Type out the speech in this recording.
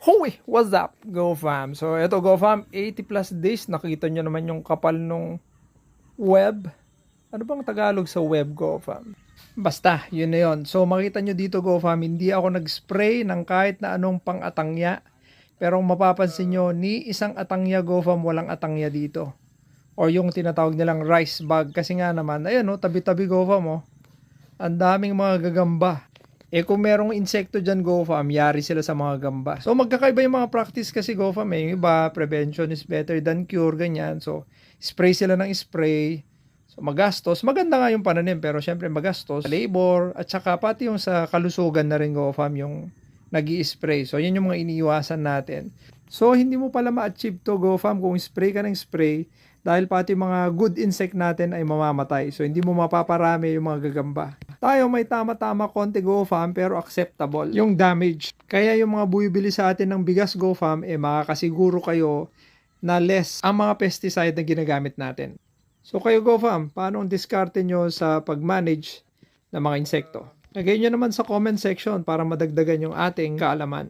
Hoy! What's up, GoFam? So, eto GoFam, 80 plus days. Nakita nyo naman yung kapal nung web. Ano bang Tagalog sa web, GoFam? Basta, yun na yun. So, makita nyo dito, GoFam, hindi ako nag-spray ng kahit na anong pang-atangya. Pero kung mapapansin nyo, ni isang atangya, GoFam, walang atangya dito. Or yung tinatawag nilang rice bag. Kasi nga naman, ayan o, tabi-tabi, GoFam, oh. Ang daming mga gagamba. Eh kung merong insekto dyan, GoFam, yari sila sa mga gamba. So magkakaiba yung mga practice kasi, GoFam, eh. Yung iba, prevention is better than cure, ganyan. So spray sila ng spray. So magastos. Maganda nga yung pananim, pero syempre magastos. Labor, at saka pati yung sa kalusugan na rin, GoFam, yung nag-i-spray. So yun yung mga iniiwasan natin. So hindi mo pala ma-achieve to, GoFam, kung spray ka ng spray, dahil pati mga good insect natin ay mamamatay. So hindi mo mapaparami yung mga gagamba. Tayo may tama-tama konti, GoFam, pero acceptable yung damage. Kaya yung mga bumibili sa atin ng bigas, GoFam, makakasiguro kayo na less ang mga pesticide na ginagamit natin. So kayo, GoFam, paano ang diskarte nyo sa pag-manage ng mga insekto? Lagay nyo naman sa comment section para madagdagan yung ating kaalaman.